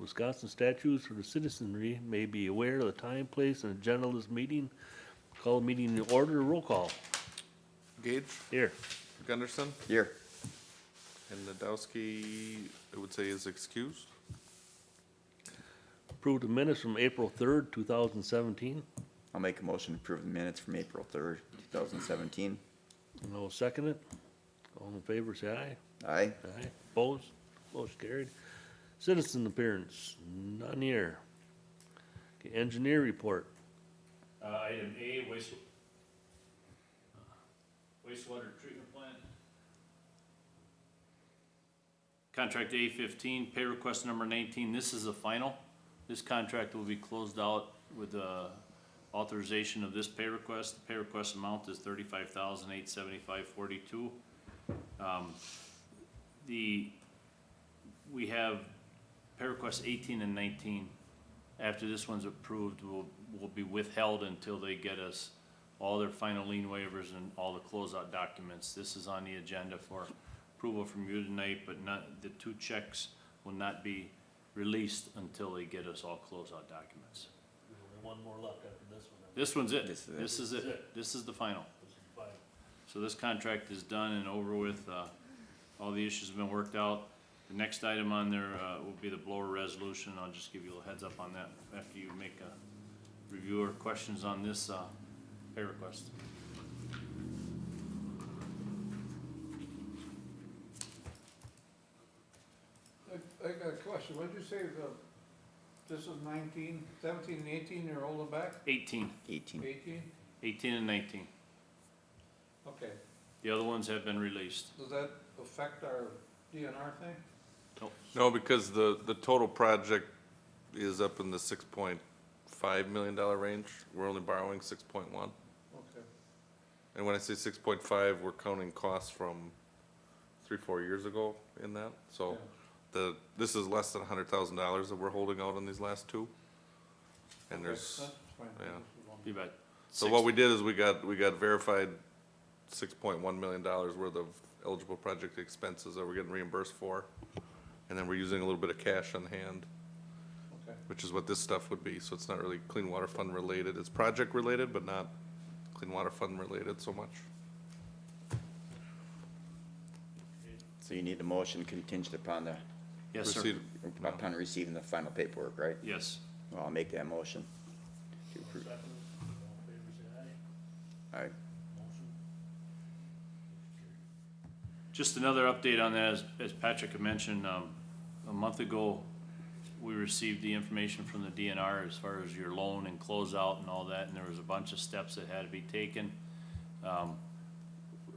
Wisconsin statutes for the citizenry may be aware of the time, place, and agenda of this meeting. Call the meeting in order, roll call. Gage, Here. Gunderson, Here. and Nadowski, I would say is excused. Approve the minutes from April 3rd, 2017. I'll make a motion to approve the minutes from April 3rd, 2017. And I'll second it. All in favor, say aye. Aye. Aye. Opposed? Motion carried. Citizen appearance, none here. Okay, engineer report. Item A, wastewater treatment plant. Contract A15, pay request number 19, this is the final. This contract will be closed out with authorization of this pay request. The pay request amount is $35,875.42. We have pay requests 18 and 19. After this one's approved, will be withheld until they get us all their final lien waivers and all the closeout documents. This is on the agenda for approval from you tonight, but not, the two checks will not be released until they get us all closeout documents. There's only one more left after this one. This one's it. This is it. This is it. This is the final. This is fine. So this contract is done and over with. All the issues have been worked out. The next item on there will be the blower resolution. I'll just give you a heads up on that after you make a review or questions on this pay request. I got a question, what did you say, this is 19, 17 and 18, they're holding back? 18. 18. 18? 18 and 19. Okay, The other ones have been released. does that affect our DNR thing? Nope. No, because the total project is up in the $6.5 million range. We're only borrowing 6.1. Okay, And when I say 6.5, we're counting costs from 3-4 years ago in that. So this is less than $100,000 that we're holding out on these last two. And okay, there's, that's fine. yeah. Be about so what we did is we got verified $6.1 million worth of eligible project expenses that we're getting reimbursed for. And then we're using a little bit of cash on hand, Okay, which is what this stuff would be. So it's not really Clean Water Fund related. It's project related, but not Clean Water Fund related so much. So you need a motion contingent upon the, Yes, sir. Proceed. upon receiving the final paperwork, right? Yes. Well, I'll make that motion. To approve. Second. All in favor, say aye. Aye. Motion. Just another update on that, as Patrick had mentioned, a month ago, we received the information from the DNR as far as your loan and closeout and all that, and there was a bunch of steps that had to be taken.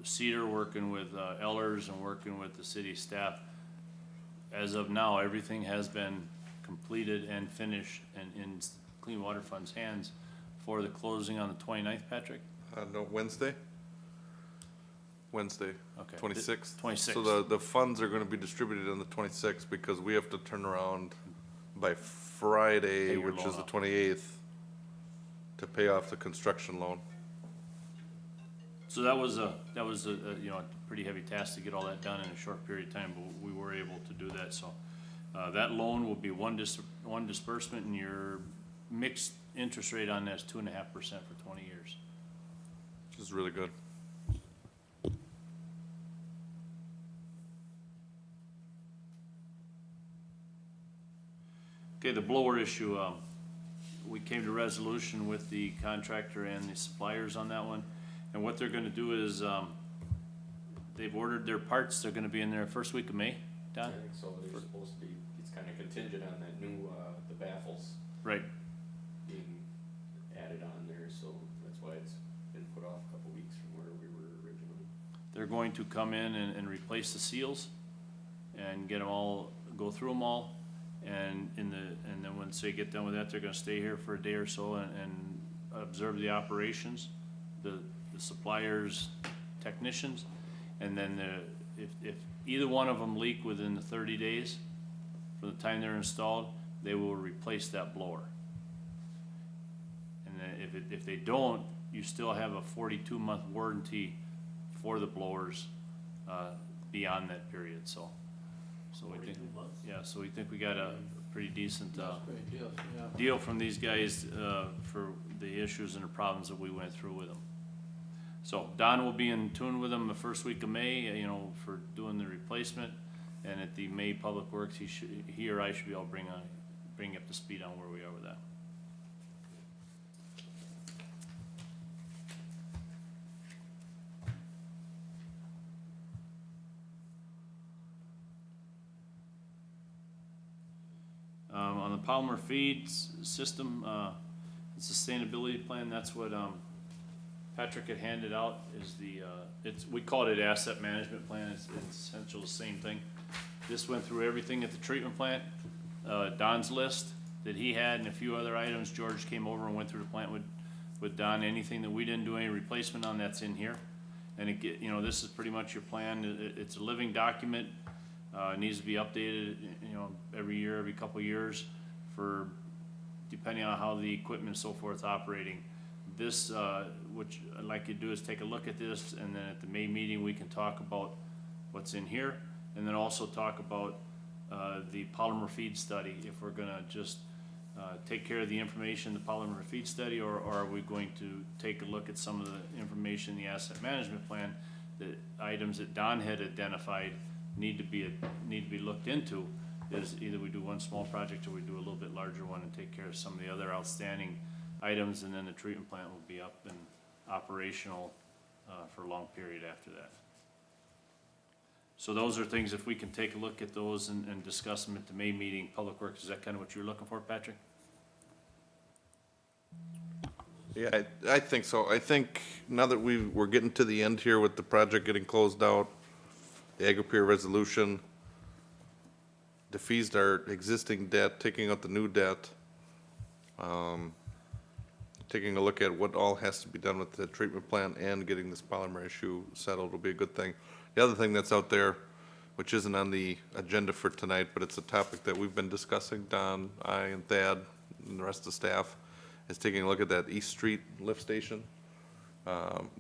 Cedar working with Ellers and working with the city staff. As of now, everything has been completed and finished and in Clean Water Fund's hands for the closing on the 29th, Patrick? No, Wednesday? Wednesday, Okay. 26th. 26th. So the funds are gonna be distributed on the 26th because we have to turn around by Friday, Pay your which loan is the off. 28th, to pay off the construction loan. So that was a you know, a pretty heavy task to get all that done in a short period of time, but we were able to do that, so. That loan will be one disbursement, and your mixed interest rate on that is 2.5% for 20 years. Which is really good. Okay, the blower issue, we came to resolution with the contractor and the suppliers on that one. And what they're gonna do is, they've ordered their parts, they're gonna be in there first week of May, Don? I think so, they're supposed to be, it's kinda contingent on that new, the baffles Right, being added on there, so that's why it's been put off a couple weeks from where we were originally. they're going to come in and replace the seals and get them all, go through them all. And then once they get done with that, they're gonna stay here for a day or so and observe the operations, the suppliers, technicians. And then if either one of them leak within the 30 days from the time they're installed, they will replace that blower. And then if they don't, you still have a 42-month warranty for the blowers beyond that period, so we think, 42 months? yeah, so we think we got a pretty decent, Great deal, yeah. deal from these guys, for the issues and the problems that we went through with them. So Don will be in tune with them the first week of May, for doing the replacement. And at the May Public Works, he or I should be able to bring you up to speed on where we are with that. On the polymer feeds system, sustainability plan, that's what, Patrick had handed out is we called it asset management plan, it's essentially the same thing. This went through everything at the treatment plant, Don's list that he had and a few other items. George came over and went through the plant with Don. Anything that we didn't do any replacement on, that's in here. And this is pretty much your plan. It's a living document, it needs to be updated, every year, every couple of years for, depending on how the equipment and so forth is operating. This, which I'd like you to do is take a look at this, and then at the May meeting, we can talk about what's in here, and then also talk about the polymer feed study, if we're gonna just take care of the information, the polymer feed study, or are we going to take a look at some of the information in the asset management plan, the items that Don had identified need to be looked into, is either we do one small project or we do a little bit larger one and take care of some of the other outstanding items, and then the treatment plant will be up and operational for a long period after that. So those are things, if we can take a look at those and discuss them at the May meeting, Public Works, is that kind of what you're looking for, Patrick? Yeah, I think so. I think now that we're getting to the end here with the project getting closed out, the Agri-Peer resolution, defeased our existing debt, taking out the new debt, taking a look at what all has to be done with the treatment plant and getting this polymer issue settled will be a good thing. The other thing that's out there, which isn't on the agenda for tonight, but it's a topic that we've been discussing, Don, I, and Thad, and the rest of the staff, is taking a look at that East Street lift station.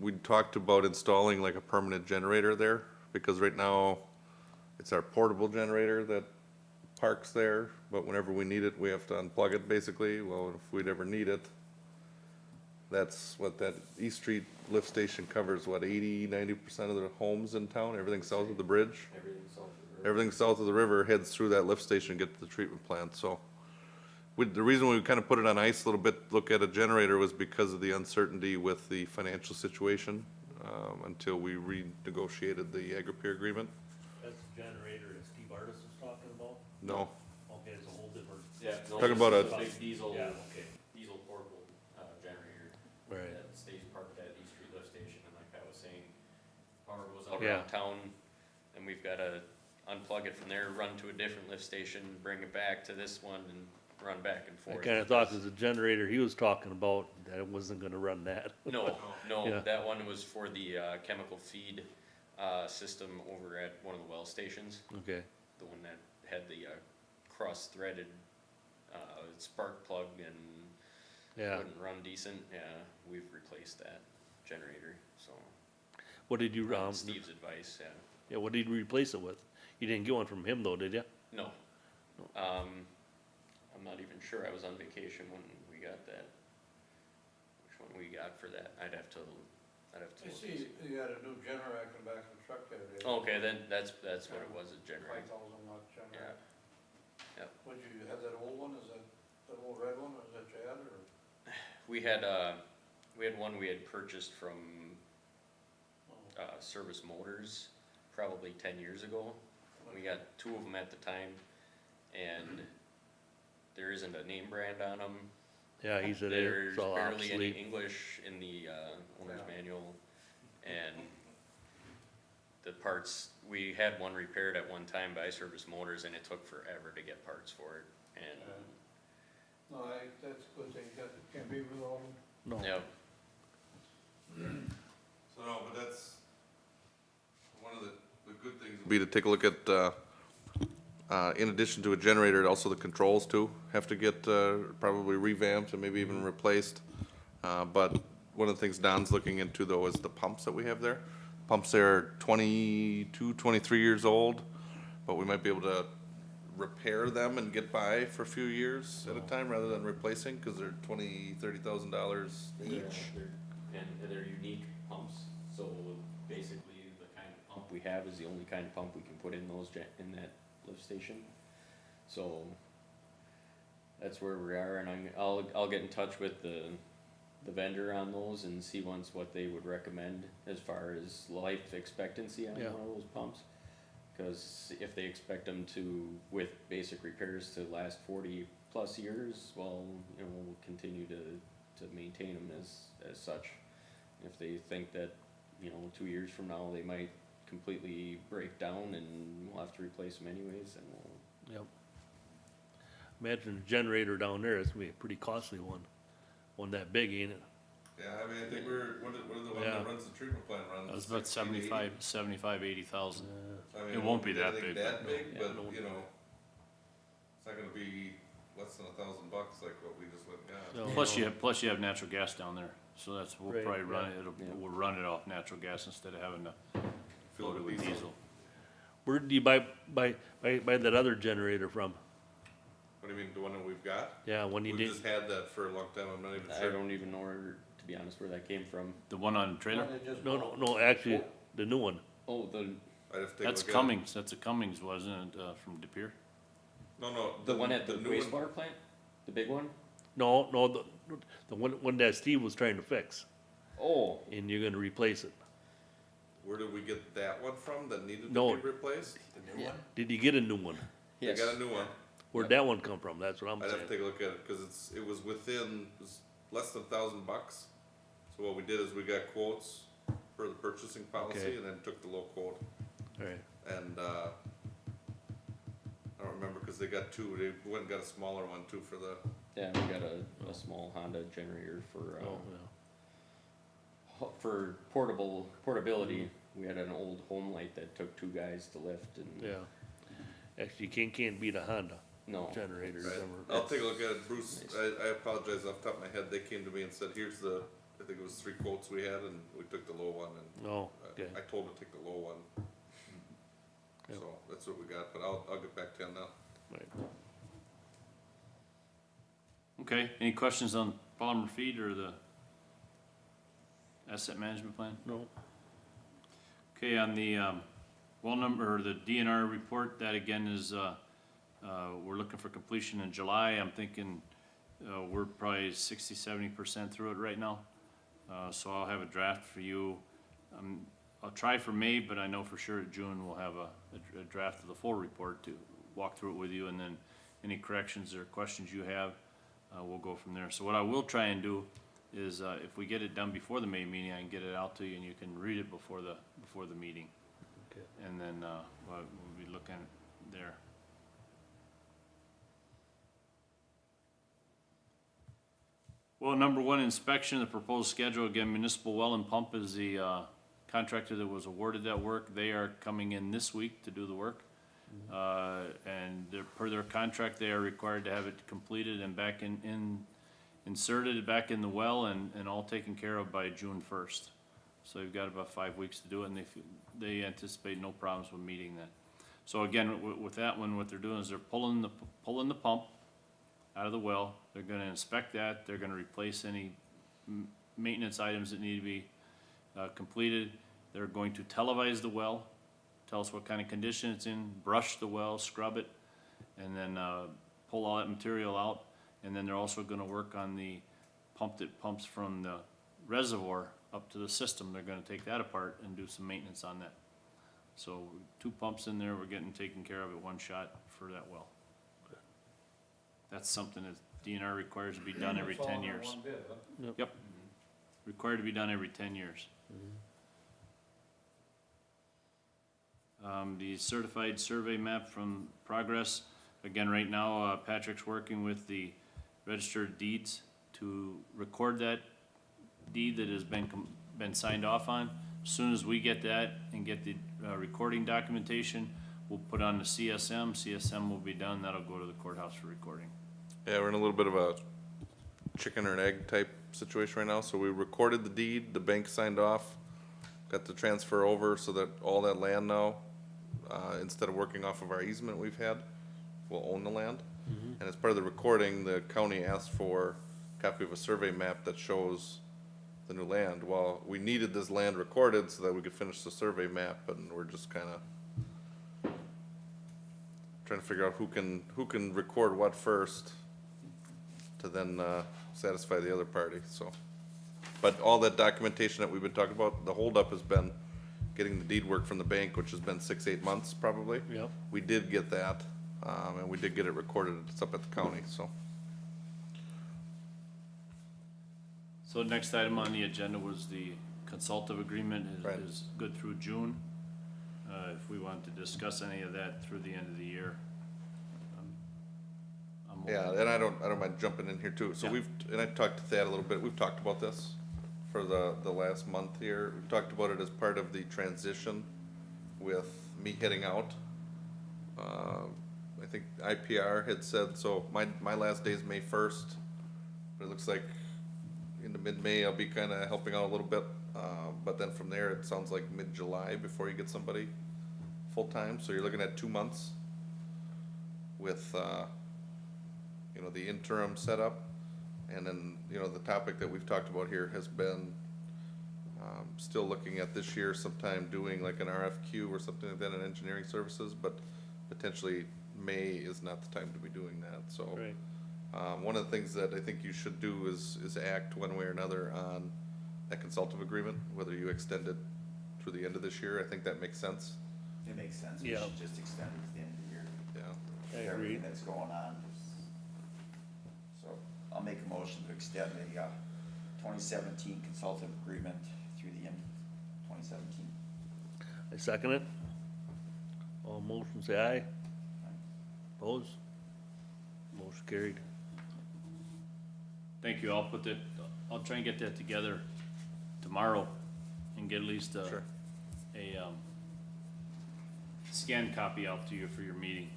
We talked about installing like a permanent generator there, because right now, it's our portable generator that parks there, but whenever we need it, we have to unplug it basically. Well, if we'd ever need it, that's what that East Street lift station covers, what, 80–90% of the homes in town, everything south of the bridge? Everything south of the river. Everything south of the river heads through that lift station and get to the treatment plant, so. The reason we kind of put it on ice a little bit, look at a generator, was because of the uncertainty with the financial situation, until we renegotiated the Agri-Peer agreement. That's the generator that Steve Artis was talking about? No, Okay, it's a whole different. Yeah, no, Talking this about is a- big diesel, Yeah, okay. diesel portable, generator. Right. That stays parked at East Street lift station, and like I was saying, power goes out Yeah. around town, and we've gotta unplug it from there, run to a different lift station, bring it back to this one, and run back and I forth. kinda thought it was the generator he was talking about, that it wasn't gonna run that. No, Yeah. no, that one was for the, chemical feed, system over at one of the well stations, Okay, the one that had the, cross-threaded, spark plug and yeah. wouldn't run decent. Yeah, we've replaced that generator, so, What did you, Steve's advice, yeah. yeah, what did you replace it with? You didn't get one from him though, did you? No. I'm not even sure, I was on vacation when we got that. Which one we got for that, I'd have to I look. and see you got a new generator in the back of the truck there, Dave. Okay, then that's what it was, a generator. 5,000 watt Yeah. generator. Yep. Would you have that old one, is that the old red one, or is that Chad, or? We had one we had purchased from, Service Motors, probably 10 years ago. We got two of them at the time, and there isn't a name brand on them. Yeah, he said There's it's all barely any obsolete. English in the, owner's Yeah. manual, and the parts, we had one repaired at one time by Service Motors, and it took forever to get parts for it, and, No, that's a good thing, can't be with all of them. No, yeah, so no, but that's, one of the good things would be to take a look at, in addition to a generator, also the controls too, have to get, probably revamped and maybe even replaced. But one of the things Don's looking into though is the pumps that we have there. Pumps there are 22, 23 years old, but we might be able to repair them and get by for a few years at a time rather than replacing, cause they're $20,000-$30,000 each. And they're unique pumps, so basically the kind of pump we have is the only kind of pump we can put in in that lift station. So that's where we are, and I'll get in touch with the vendor on those and see what they would recommend as far as life expectancy on Yeah. one of those pumps. Cause if they expect them to, with basic repairs, to last 40+ years, well, you know, we'll continue to maintain them as such. If they think that, you know, 2 years from now, they might completely break down and we'll have to replace them anyways, then we'll. Yep. Imagine a generator down there, it's gonna be a pretty costly one that big, ain't it? Yeah, I mean, I think what did the one Yeah. that runs the treatment plant run? That was about 80,000. I mean, It won't be I that think big, that big, Yeah, but, no. you know, it's not gonna be less than $1,000 like what we just went and got. No. Plus you have natural gas down there, so we'll Right, probably run yeah. it, Yeah. we'll run it off natural gas instead of having to Fill load it it with with diesel. diesel. Where do you buy that other generator from? What do you mean, the one that we've got? Yeah, when you We've did, just had that for a long time, I'm not even I sure. don't even know where, to be honest, where that came from. The one on the trailer? One they just no, bought. no, actually, the new one. Oh, I'd have to take a That's look at it. Cummings, that's a Cummings, wasn't it, from De Pere? No, the one at the new one- wastewater plant? The big one? No, the one that Steve was trying to fix, Oh, and you're gonna replace it. Where did we get that one from that needed to No. be replaced? The new one? Did you get a new one? yes. They got a new one. Where'd that one come from? That's what I'm I'd have to saying. take a look at it, cause it was within, it was less than $1,000. So what we did is we got quotes for the purchasing policy Okay. and then took the low quote. Alright, And, I don't remember, cause they got two, they went and got a smaller one too for the, Yeah, we got a small Honda generator oh, yeah. for portability. We had an old home light that took 2 guys to lift and. Yeah. Actually, you can't beat a Honda No. generator. right? ever. I'll take a look at it, Bruce, Nice. I apologize off the top of my head, they came to me and said, here's the, I think it was 3 quotes we had and we took the low one and Oh, okay. I told him to take the low one. Yep. So that's what we got, but I'll get back to you on that. Right. Okay, any questions on polymer feed or the asset management plan? No, Okay, on the, well number, or the DNR report, that again is, we're looking for completion in July. I'm thinking, we're probably 60-70% through it right now. So I'll have a draft for you. I'll try for May, but I know for sure at June we'll have a draft of the full report to walk through it with you, and then any corrections or questions you have, we'll go from there. So what I will try and do is, if we get it done before the May meeting, I can get it out to you and you can read it before the meeting. okay. And then, we'll be looking there. Well, number one, inspection, the proposed schedule, again, Municipal Well and Pump is the, contractor that was awarded that work. They are coming in this week to do the work. And per their contract, they are required to have it completed and back inserted back in the well and all taken care of by June 1st. So you've got about 5 weeks to do it, and they anticipate no problems with meeting that. So again, with that one, what they're doing is they're pulling the pump out of the well. They're gonna inspect that. They're gonna replace any maintenance items that need to be completed. They're going to televise the well, tell us what kind of condition it's in, brush the well, scrub it, and then pull all that material out. And then they're also gonna work on the pump that pumps from the reservoir up to the system. They're gonna take that apart and do some maintenance on that. So 2 pumps in there, we're getting taken care of at one shot for that well. That's something that DNR requires to be done every It's all 10 in years. one bid, huh? Yep. Required to be done every 10 years. The certified survey map from Progress, again, right now, Patrick's working with the registered deeds to record that deed that has been signed off on. As soon as we get that and get the recording documentation, we'll put on the CSM. CSM will be done, that'll go to the courthouse for recording. Yeah, we're in a little bit of a chicken or an egg type situation right now, so we recorded the deed, the bank signed off, got the transfer over so that all that land now, instead of working off of our easement we've had will own the land. And as part of the recording, the county asked for a copy of a survey map that shows the new land. Well, we needed this land recorded so that we could finish the survey map, and we're just kinda trying to figure out who can record what first to then, satisfy the other party, so. But all that documentation that we've been talking about, the holdup has been getting the deed work from the bank, which has been 6, 8 months probably. Yep. We did get that, and we did get it recorded, it's up at the county, so. So next item on the agenda was the consultative agreement Right. is good through June. If we want to discuss any of that through the end of the year. I'm Yeah, open. and I don't mind jumping in here too. So Yeah. and I talked to Thad a little bit, we've talked about this for the last month here. We talked about it as part of the transition with me heading out. I think IPR had said, so my last day is May 1st, but it looks like into mid-May I'll be kinda helping out a little bit. But then from there, it sounds like mid-July before you get somebody full-time, so you're looking at 2 months with, you know, the interim setup. And then, you know, the topic that we've talked about here has been, still looking at this year sometime doing like an RFQ or something like that in engineering services, but potentially May is not the time to be doing that, so. Right. One of the things that I think you should do is act one way or another on that consultative agreement, whether you extend it through the end of this year, I think that makes sense, It makes sense, we Yeah. should just extend it to the end of the year, yeah. I agree. everything that's going on. So, I'll make a motion to extend the, 2017 consultative agreement through the end of 2017. I second it. All motion say aye. Opposed? Motion carried. Thank you, I'll try and get that together tomorrow and get at least Sure. a scanned copy out to you for your meeting.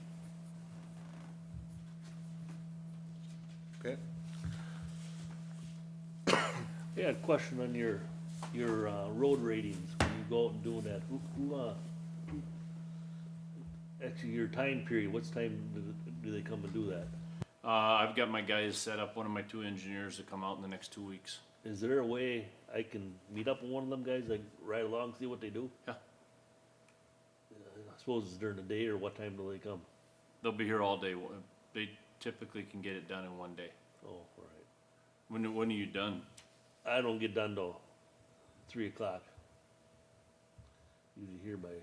Okay, Yeah, a question on your road ratings, when you go out and doing that, actually, your time period, what's time do they come and do that? I've got my guys set up, one of my 2 engineers to come out in the next 2 weeks. Is there a way I can meet up with one of them guys, like, ride along, see what they do? Yeah. I suppose it's during the day, or what time do they come? They'll be here all day, they typically can get it done in one day. Oh, all right. When are you done? I don't get done till 3 o'clock. Usually here by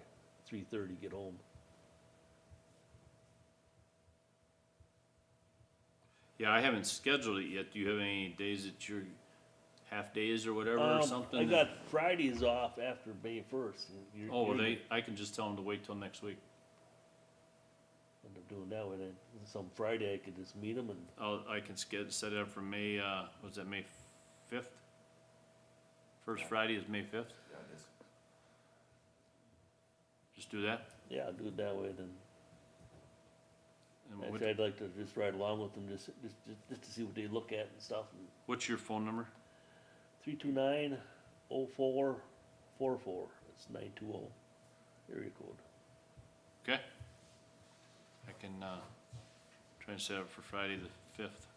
3:30, get home. Yeah, I haven't scheduled it yet, do you have any days that you're half days or whatever or something? I got Fridays off after May 1st. Oh, well, I can just tell them to wait till next week. End up doing that way, then some Friday I could just meet them and, I can set it up for May, was that May 5th? First Friday is May 5th, Yeah, just just do that. yeah, I'll do it that way then. And Actually, I'd like to just ride along with them, just to see what they look at and stuff. what's your phone number? 329-0444, that's 920, area code. Okay. I can, try and set up for Friday the 5th.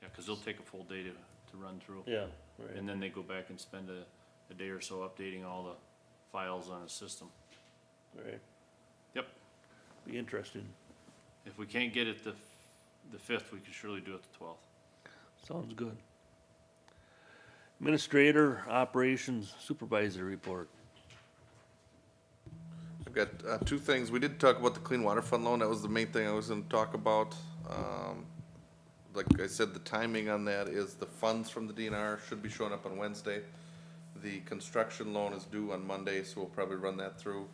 Yeah, 'cause they'll take a full day to run through. Yeah, right, And then they go back and spend a day or so updating all the files on the system. right, Yep. be interesting. If we can't get it the 5th, we can surely do it the 12th. Sounds good. Administrator, Operations Supervisor report. I've got 2 things. We did talk about the Clean Water Fund loan. That was the main thing I was gonna talk about. Like I said, the timing on that is the funds from the DNR should be showing up on Wednesday. The construction loan is due on Monday, so we'll probably run that through.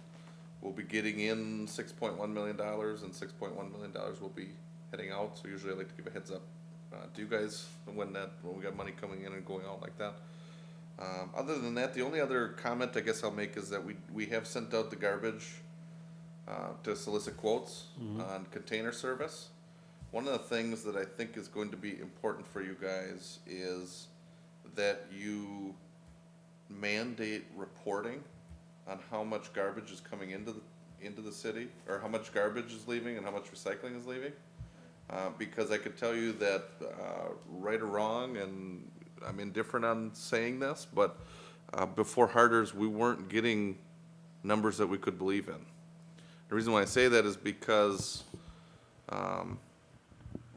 We'll be getting in $6.1 million, and $6.1 million will be heading out, so usually I like to give a heads up to you guys when we got money coming in and going out like that. Other than that, the only other comment I guess I'll make is that we have sent out the garbage to solicit quotes on container service. One of the things that I think is going to be important for you guys is that you mandate reporting on how much garbage is coming into into the city, or how much garbage is leaving and how much recycling is leaving. Because I could tell you that, right or wrong, and I'm indifferent on saying this, but, before Harders, we weren't getting numbers that we could believe in. The reason why I say that is because,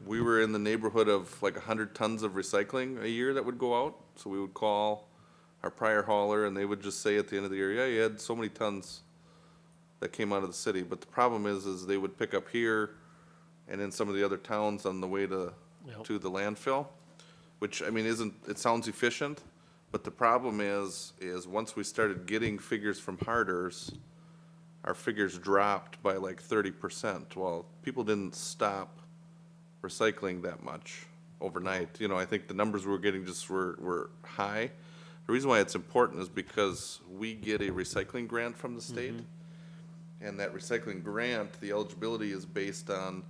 we were in the neighborhood of like 100 tons of recycling a year that would go out. So we would call our prior hauler and they would just say at the end of the year, yeah, you had so many tons that came out of the city. But the problem is they would pick up here and in some of the other towns on the way to, Yep. to the landfill, which, I mean, it sounds efficient, but the problem is once we started getting figures from Harders, our figures dropped by like 30%. Well, people didn't stop recycling that much overnight. You know, I think the numbers we were getting just were high. The reason why it's important is because we get a recycling grant from the state. And that recycling grant, the eligibility is based on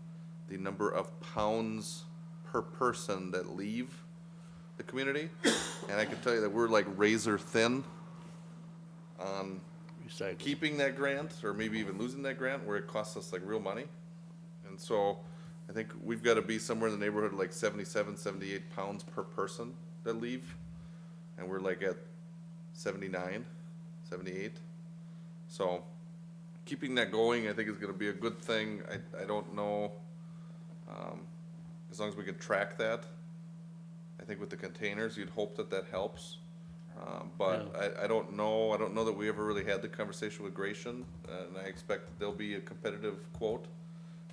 the number of pounds per person that leave the community. And I can tell you that we're like razor thin on Recycling. keeping that grant, or maybe even losing that grant, where it costs us like real money. And so I think we've got to be somewhere in the neighborhood of like 77, 78 pounds per person that leave. And we're like at 79, 78. So keeping that going, I think, is going to be a good thing. I don't know, as long as we can track that. I think with the containers, you'd hope that that helps. But I don't know. I don't know that we ever really had the conversation with Gratian, and I expect that there'll be a competitive quote.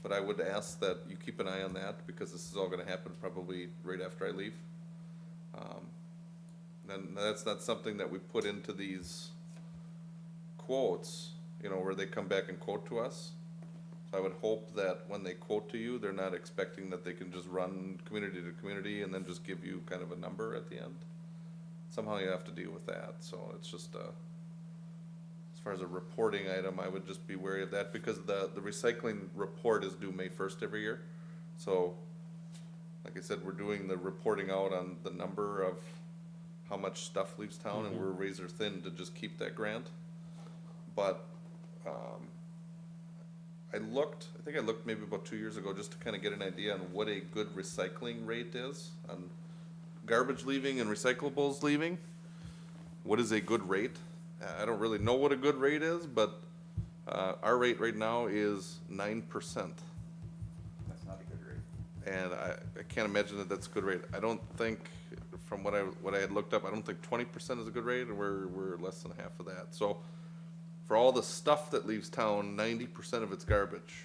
But I would ask that you keep an eye on that, because this is all gonna happen probably right after I leave. And that's not something that we put into these quotes, you know, where they come back and quote to us. So I would hope that when they quote to you, they're not expecting that they can just run community to community and then just give you kind of a number at the end. Somehow you have to deal with that, so it's just as far as a reporting item, I would just be wary of that, because the recycling report is due May 1st every year. So, like I said, we're doing the reporting out on the number of how much stuff leaves town, and we're razor thin to just keep that grant. But, I think I looked maybe about 2 years ago, just to kind of get an idea on what a good recycling rate is, on garbage leaving and recyclables leaving. What is a good rate? I don't really know what a good rate is, but our rate right now is 9%. That's not a good rate. And I can't imagine that that's a good rate. I don't think, from what I had looked up, I don't think 20% is a good rate, and we're less than half of that. So for all the stuff that leaves town, 90% of it's garbage.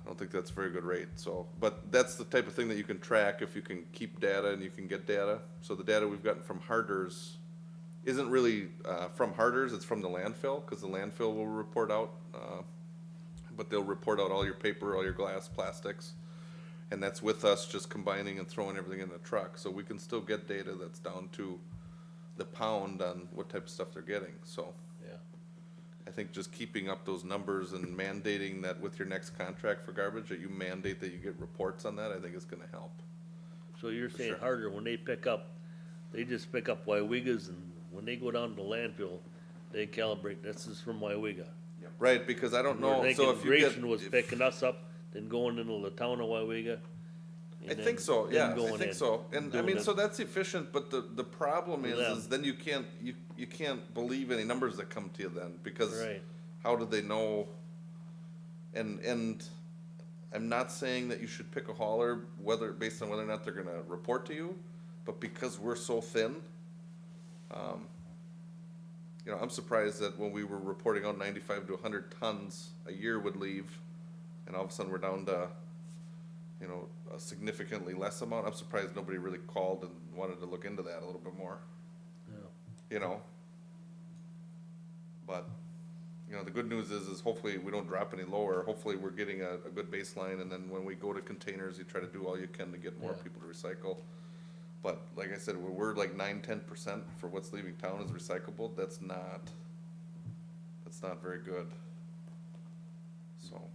I don't think that's a very good rate, so, but that's the type of thing that you can track if you can keep data and you can get data. So the data we've gotten from Harders isn't really, from Harders, it's from the landfill, because the landfill will report out, but they'll report out all your paper, all your glass, plastics, and that's with us just combining and throwing everything in the truck. So we can still get data that's down to the pound on what type of stuff they're getting, so. Yeah. I think just keeping up those numbers and mandating that with your next contract for garbage, that you mandate that you get reports on that, I think is gonna help. So you're saying sure. Harder, when they pick up, they just pick up Weyauwegas, and when they go down to the landfill, they calibrate, this is from Weyauwega. Right, because I don't know, We're so thinking if you get. Gratian was if- picking us up, then going into the town of Weyauwega. I think so, yeah, I think so, and I doing mean, it. so that's efficient, but the problem For is them. then you can't believe any numbers that come to you then, because Right. how do they know? And I'm not saying that you should pick a hauler based on whether or not they're gonna report to you, but because we're so thin, you know, I'm surprised that when we were reporting out 95 to 100 tons a year would leave, and all of a sudden we're down to, you know, a significantly less amount. I'm surprised nobody really called and wanted to look into that a little bit more, Yeah. you know? But, you know, the good news is hopefully we don't drop any lower. Hopefully we're getting a good baseline, and then when we go to containers, you try to do all you can to get more Yeah. people to recycle. But like I said, we're like 9-10% for what's leaving town is recyclable. That's not very good. So.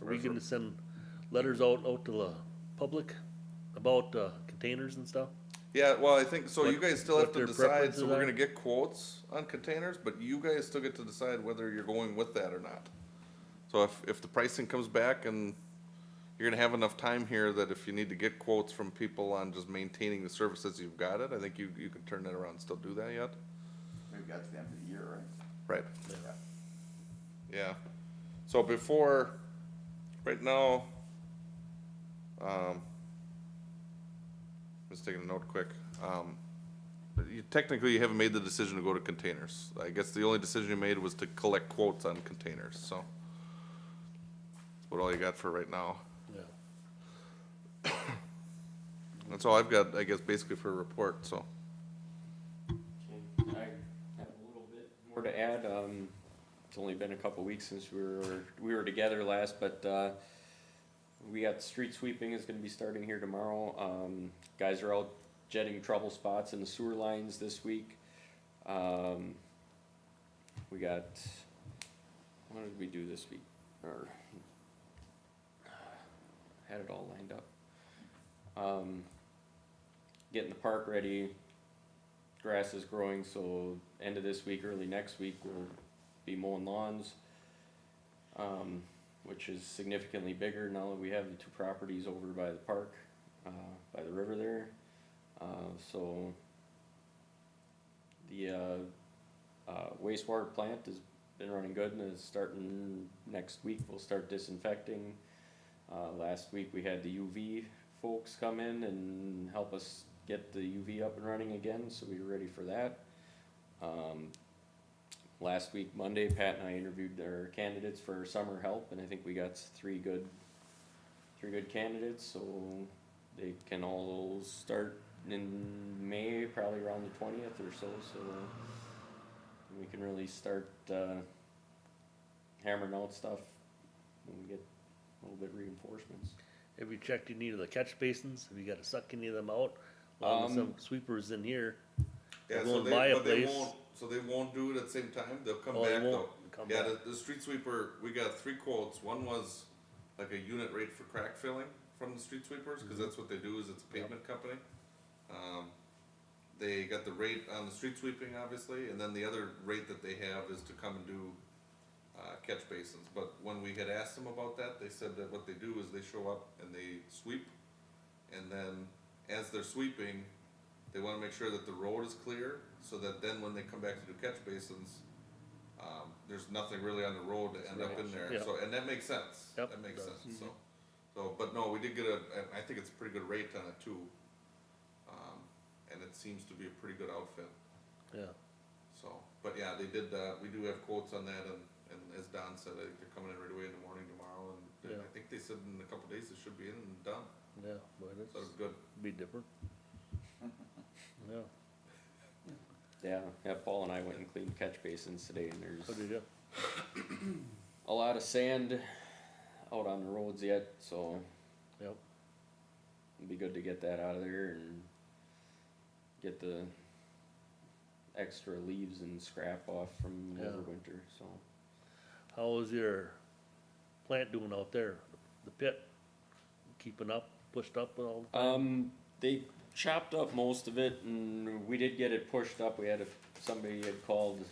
Are we gonna send letters out to the public about, containers and stuff? Yeah, well, I think, so you What- guys still have what to their decide, preferences so we're are? gonna get quotes on containers, but you guys still get to decide whether you're going with that or not. So if the pricing comes back and you're gonna have enough time here that if you need to get quotes from people on just maintaining the services you've got it, I think you can turn that around and still do that yet? We've got to the end of the year, right? Right. Yeah. Yeah, so before, right now, just taking a note quick, technically you haven't made the decision to go to containers. I guess the only decision you made was to collect quotes on containers, so. That's what all you got for right now. Yeah. That's all I've got, I guess, basically for a report, so. I have a little bit more to add. It's only been a couple weeks since we were together last, but, we got street sweeping is gonna be starting here tomorrow. Guys are out jetting trouble spots in the sewer lines this week. We got, what did we do this week? Or, had it all lined up. Getting the park ready, grass is growing, so end of this week, early next week, we'll be mowing lawns. Which is significantly bigger now that we have the two properties over by the park, by the river there. So the wastewater plant has been running good and is starting next week. We'll start disinfecting. Last week we had the UV folks come in and help us get the UV up and running again, so we were ready for that. Last week, Monday, Pat and I interviewed their candidates for summer help, and I think we got three good candidates, so they can all start in May, probably around the 20th or so, we can really start, hammering out stuff when we get a little bit reinforcements. Have you checked any of the catch basins? Have you gotta suck any of them out? Along with some sweepers in here. Yeah, We'll so buy a but they place. won't, so they won't do it at the same time, they'll come Oh, they back won't though. come Yeah, back. the street sweeper, we got 3 quotes, one was like a unit rate for crack filling from the street sweepers, cause that's what they do, is it's a pavement company. They got the rate on the street sweeping, obviously, and then the other rate that they have is to come and do, catch basins. But when we had asked them about that, they said that what they do is they show up and they sweep, and then as they're sweeping, they wanna make sure that the road is clear, so that then when they come back to do catch basins, there's nothing really on the road to end up in there, Yeah. so, and that makes sense, Yep, that makes it does. sense, so, but no, we did get I think it's a pretty good rate on it too. And it seems to be a pretty good outfit, Yeah. so, but yeah, they did, we do have quotes on that, and as Don said, I think they're coming in right away in the morning tomorrow, and Yeah. I think they said in a couple days it should be in and done, Yeah, but so it's it's good. be different. Yeah, Yeah, Paul and I went and cleaned catch basins today, and there's so did you? a lot of sand out on the roads yet, so Yep. it'd be good to get that out of there and get the extra leaves and scrap off from Yeah. overwinter, so. How is your plant doing out there? The pit, keeping up, pushed up all the time? They chopped up most of it, and we did get it pushed up. We had somebody had called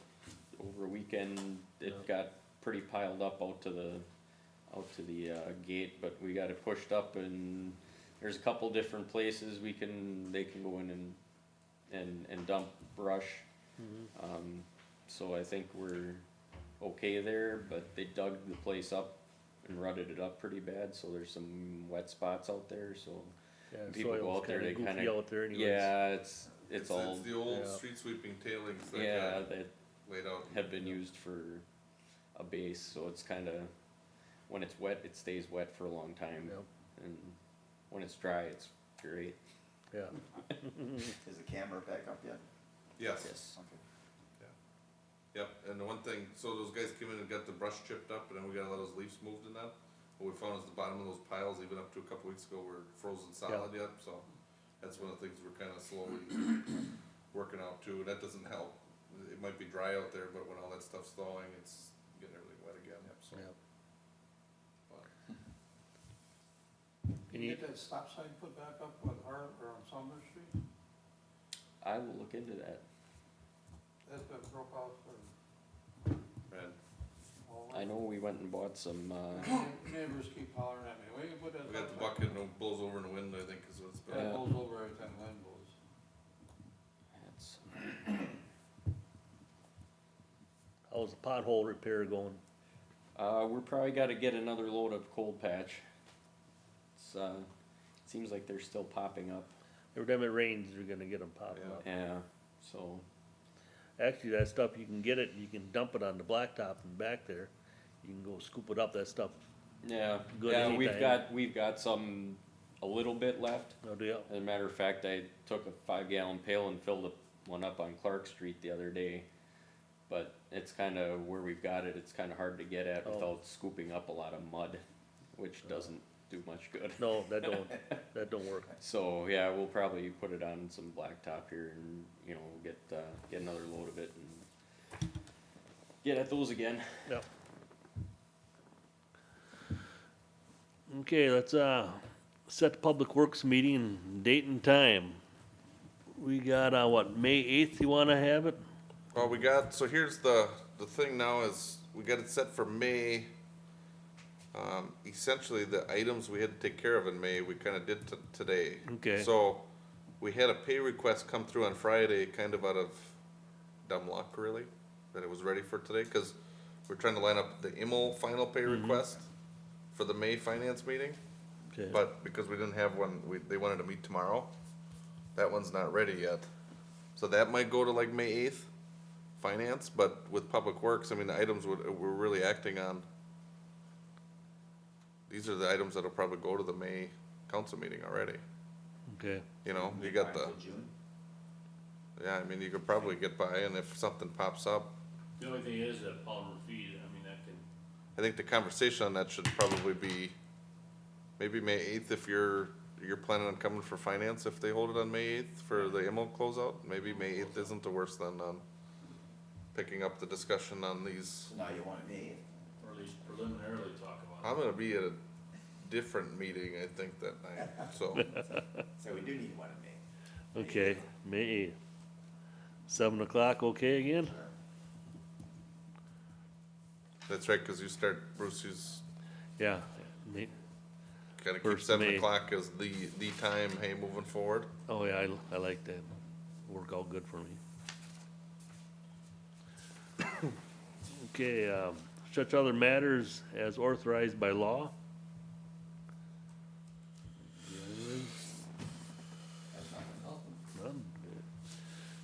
over a weekend. It Yeah. got pretty piled up out to the gate, but we got it pushed up, and there's a couple different places they can go in and dump brush. So I think we're okay there, but they dug the place up and rutted it up pretty bad, so there's some wet spots out there, so. Yeah, people go soil's out there, they goofy kinda- out there anyways. Yeah, it's all, It's the old Yeah. street sweeping tailings that yeah, got that laid out. have been used for a base, so it's kinda, when it's wet, it stays wet for a long time. Yep. And when it's dry, it's great. Yeah, Is the camera back up yet? Yes. Okay. Yep, and the one thing, so those guys came in and got the brush chipped up, and then we got a lot of those leaves moved in that. What we found is the bottom of those piles, even up to a couple weeks ago, were frozen solid yet, so that's one of the things we're kinda slowly working out too, and that doesn't help. It might be dry out there, but when all that stuff's thawing, it's getting everything wet again, so. yeah. but- Can you get that stop sign put back up on Har, or on Sumner Street? I will look into that. That's been broke out for And all I know we went and bought some, neighbors keep hollering at me, where you put that? we got the bucket and it blows over in the wind, I think is what's been. That Yeah. blows over every time the wind blows. it's, How's the pothole repair going? we're probably gotta get another load of cold patch. It's, seems like they're still popping up, Every time it rains, you're gonna get them popping Yeah. up. yeah, so, Actually, that stuff, you can get it, you can dump it on the blacktop and back there. You can go scoop it up, that stuff, yeah, Good yeah, anytime. we've got some, a little bit left. no deal. As a matter of fact, I took a 5-gallon pail and filled one up on Clark Street the other day. But it's kinda, where we've got it, it's kinda hard to get at Oh. without scooping up a lot of mud, which doesn't do much good. No, that don't work. So, yeah, we'll probably put it on some blacktop here and, you know, get another load of it and get at those again. Yep. Okay, let's, set the Public Works meeting, date and time. We got, what, May 8th you wanna have it? Well, we got, so here's the thing now is, we got it set for May. Essentially, the items we had to take care of in May, we kinda did today. Okay. So, we had a pay request come through on Friday, kind of out of dumb luck, really, that it was ready for today, cause we're trying to line up the IMO final pay request for the May finance meeting. Okay. But because we didn't have one, they wanted to meet tomorrow, that one's not ready yet. So that might go to like May 8th, finance, but with Public Works, I mean, the items we're really acting on. These are the items that'll probably go to the May council meeting already, Okay, you know, you got the, Until June. yeah, I mean, you could probably get by, and if something pops up, The only thing is that polymer feed, I mean, that can, I think the conversation on that should probably be maybe May 8th if you're planning on coming for finance, if they hold it on May 8th for the IMO closeout, maybe May 8th isn't the worst than, picking up the discussion on these. So now you want me, or at least preliminarily talk about I'm gonna be at a different meeting, I think, that night, so, so we do need one in May. okay, May 8th. 7 o'clock, okay again? that's right, cause you start, Bruce, you Yeah, May, gotta keep First 7 May. o'clock as the time, hey, moving forward. oh yeah, I like that. Work out good for me. Okay, such other matters as authorized by law. None?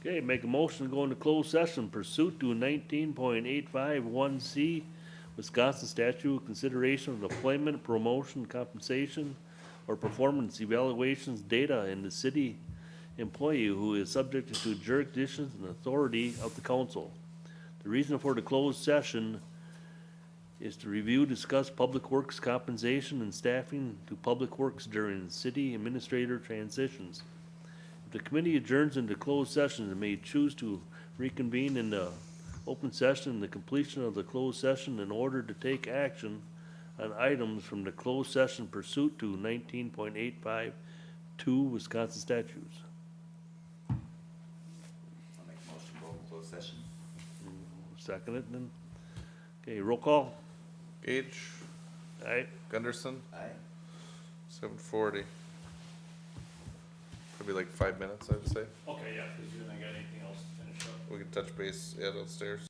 Okay, make a motion to go into closed session pursuant to 19.851C Wisconsin statute, consideration of employment, promotion, compensation, or performance evaluations data in the city employee who is subject to jurisdiction and authority of the council. The reason for the closed session is to review, discuss public works compensation and staffing to public works during city administrator transitions. If the committee adjourns into closed session, it may choose to reconvene in the open session, the completion of the closed session in order to take action on items from the closed session pursuant to 19.852 Wisconsin statutes. I'll make a motion to go into closed session. Second it then? Okay, roll call. Gage, Aye. Gunderson, Aye. 7:40. Probably like 5 minutes, I'd say. Okay, yeah, cause you and I got anything else to finish up? We can touch base, yeah, downstairs.